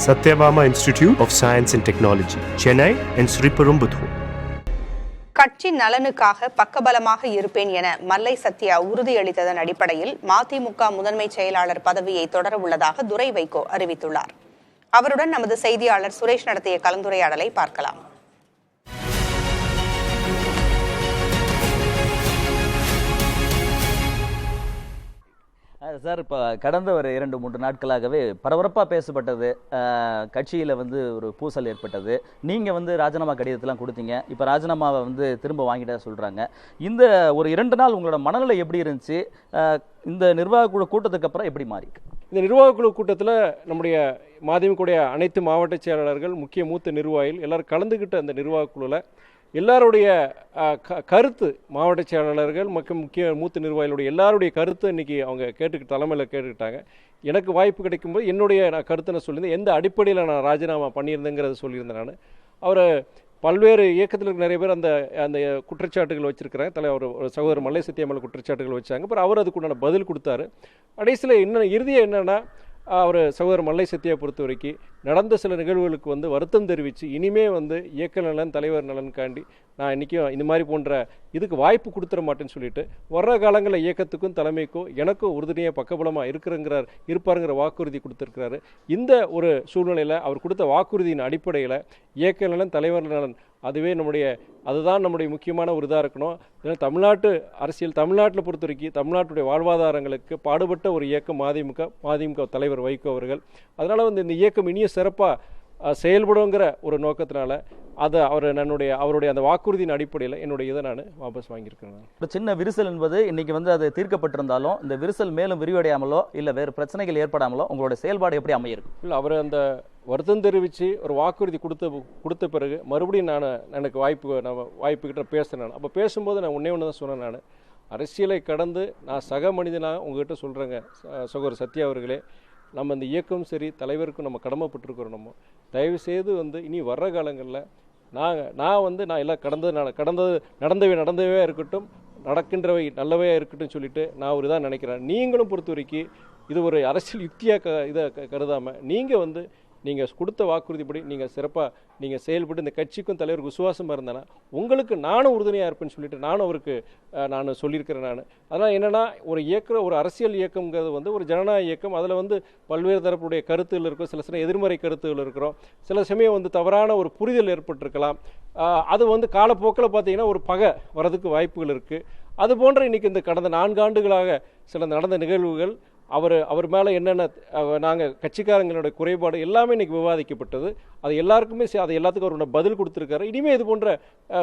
Satyabama Institute of Science and Technology, Chennai and Sriperumbudur. கட்சி நலனுக்காக பக்கபலமாக இருப்பேன் என மல்லை சத்யா உறுதியளித்ததன் அடிப்படையில் மதிமுக முதன்மை செயலாளர் பதவியை தொடர உள்ளதாக துரை வைகோ அறிவித்துள்ளார். அவருடன் நமது செய்தியாளர் சுரேஷ் நடத்திய கலந்துரையாடலை பார்க்கலாம். சார், இப்போ கடந்த ஒரு 2-3 நாட்களாகவே பரபரப்பாக பேசப்பட்டது. கட்சியில் ஒரு பூசல் ஏற்பட்டது. நீங்கள் ராஜினாமா கடிதத்தெல்லாம் கொடுத்தீங்க. இப்போ ராஜினாமாவை திரும்ப வாங்கிட்ட சொல்கிறாங்க. இந்த ஒரு 2 நாள் உங்களோட மனநிலை எப்படி இருந்துச்சு? இந்த நிர்வாக குழு கூட்டத்துக்கு அப்புறம் எப்படி மாறி? இந்த நிர்வாக குழு கூட்டத்தில் நம்முடைய மதிமுக அனைத்து மாவட்ட செயலாளர்கள், முக்கிய மூத்த நிர்வாகிகள் எல்லாரும் கலந்துக்கிட்ட அந்த நிர்வாக குழுவில் எல்லாருடைய கருத்து, மாவட்ட செயலாளர்கள் மற்றும் முக்கிய மூத்த நிர்வாகிகளுடைய எல்லாருடைய கருத்து இன்றைக்கி அவங்க தலைமையில் கேட்டுக்கிட்டாங்க. எனக்கு வாய்ப்பு கிடைக்கும்போது என்னுடைய கருத்தை நான் சொல்லியிருந்தேன். எந்த அடிப்படையில் நான் ராஜினாமா பண்ணியிருந்தேங்கிறத சொல்லியிருந்தேன். நான் அவர் பல்வேறு இயக்கத்தில் இருக்க நிறைய பேர் அந்த குற்றச்சாட்டுகள் வச்சுருக்கிறாங்க. தலைவர் ஒரு சகோதரர் மல்லை சத்யா மேலே குற்றச்சாட்டுகள் வச்சாங்க. அப்புறம் அவர் அதுக்குண்டான பதில் கொடுத்தாரு. கடைசியில் இறுதியாக என்னென்னா, அவர் சகோதரர் மல்லை சத்யா பொறுத்த வரைக்கும் நடந்த சில நிகழ்வுகளுக்கு வருத்தம் தெரிவித்து இனிமே இயக்க நலன், தலைவர் நலனுக்காண்டி நான் இன்றைக்கும் இந்த மாதிரி போன்ற இதுக்கு வாய்ப்பு கொடுத்துட மாட்டேன்னு சொல்லிட்டு வர்ற காலங்களில் இயக்கத்துக்கும் தலைமைக்கும் எனக்கும் உறுதுணையாக பக்கபலமாக இருப்பாருங்கிற வாக்குறுதி கொடுத்துருக்கிறாரு. இந்த ஒரு சூழ்நிலையில் அவர் கொடுத்த வாக்குறுதியின் அடிப்படையில் இயக்க நலன், தலைவர் நலன் அதுதான் நம்முடைய முக்கியமான ஒரு இதாக இருக்கணும். ஏன்னா தமிழ்நாட்டு அரசியல், தமிழ்நாட்டில் பொறுத்த வரைக்கும் தமிழ்நாட்டுடைய வாழ்வாதாரங்களுக்கு பாடுபட்ட ஒரு இயக்கம் மதிமுக தலைவர் வைகோ அவர்கள். அதனால் இந்த இயக்கம் இனிய சிறப்பாக செயல்படுங்கிற ஒரு நோக்கத்தினால அவருடைய அந்த வாக்குறுதியின் அடிப்படையில் என்னுடைய இதை நான் வாபஸ் வாங்கியிருக்கேன். இப்போ சின்ன விரிசல் என்பது இன்னைக்கு அது தீர்க்கப்பட்டிருந்தாலும் இந்த விரிசல் மேலும் விரிவடையாமலோ இல்லை வேறு பிரச்சனைகள் ஏற்படாமலோ உங்களோட செயல்பாடு எப்படி அமையிருக்கும்? இல்லை, அவர் அந்த வருத்தம் தெரிவித்து ஒரு வாக்குறுதி கொடுத்த பிறகு மறுபடியும் எனக்கு வாய்ப்புக்கிட்ட பேசுகிறேன். அப்போ பேசும்போது நான் ஒன்று தான் சொன்னேன். நான் அரசியலை கடந்து நான் சக மனிதனாக உங்ககிட்ட சொல்கிறேங்க சகோதரர் சத்யா அவர்களே, நம்ம இந்த இயக்கம் சரி, தலைவருக்கும் நம்ம கடமைப்பட்டிருக்கிறோம். நம்ம தயவுசெய்து இனி வர்ற காலங்களில் நான் எல்லாம் நடந்தவே இருக்கட்டும், நடக்கின்றவை நல்லவையாக இருக்கட்டும் சொல்லிட்டு நான் ஒரு இதாக நினைக்கிறேன். நீங்களும் பொறுத்த வரைக்கும் இது ஒரு அரசியல் யுக்தியாக இதை கருதாமல் நீங்கள் கொடுத்த வாக்குறுதிப்படி நீங்கள் செயல்பட்டு இந்த கட்சிக்கும் தலைவருக்கு விசுவாசமாக இருந்தேன்னா உங்களுக்கு நானும் உறுதுணையாக இருப்பேன்னு சொல்லிட்டு நானும் அவருக்கு சொல்லியிருக்கிறேன். அதனால் என்னென்னா, ஒரு அரசியல் இயக்கம்ங்கிறது ஒரு ஜனநாயக இயக்கம். அதில் பல்வேறு தரப்புடைய கருத்துகள் இருக்கும், சில சமயம் எதிர்மறை கருத்துகள் இருக்கிறோம், சில சமயம் தவறான ஒரு புரிதல் ஏற்பட்டிருக்கலாம். அது காலப்போக்கில் பார்த்தீங்கன்னா ஒரு பகை வரதுக்கு வாய்ப்புகள் இருக்குது. அது போன்ற இன்றைக்கி இந்த கடந்த 4 ஆண்டுகளாக சில நடந்த நிகழ்வுகள், அவர் மேலே என்னென்ன நாங்கள் கட்சிக்காரங்களுடைய குறைபாடு எல்லாமே இன்றைக்கி விவாதிக்கப்பட்டது. அது எல்லாத்துக்கும் அவர் பதில் கொடுத்துருக்காரு. இனிமேல் இது போன்ற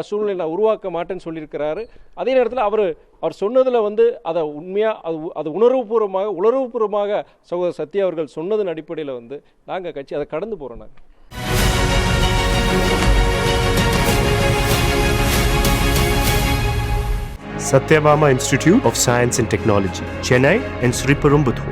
சூழ்நிலை நான் உருவாக்க மாட்டேன்னு சொல்லியிருக்கிறாரு. அதே நேரத்தில் அவர் சொன்னதில் அதை உண்மையாக அது உணர்வுபூர்வமாக சகோதரர் சத்யா அவர்கள் சொன்னதன் அடிப்படையில் நாங்கள் கட்சி அதை கடந்து போகிறோம். நாங்கள் Satyabama Institute of Science and Technology, Chennai and Sriperumbudur.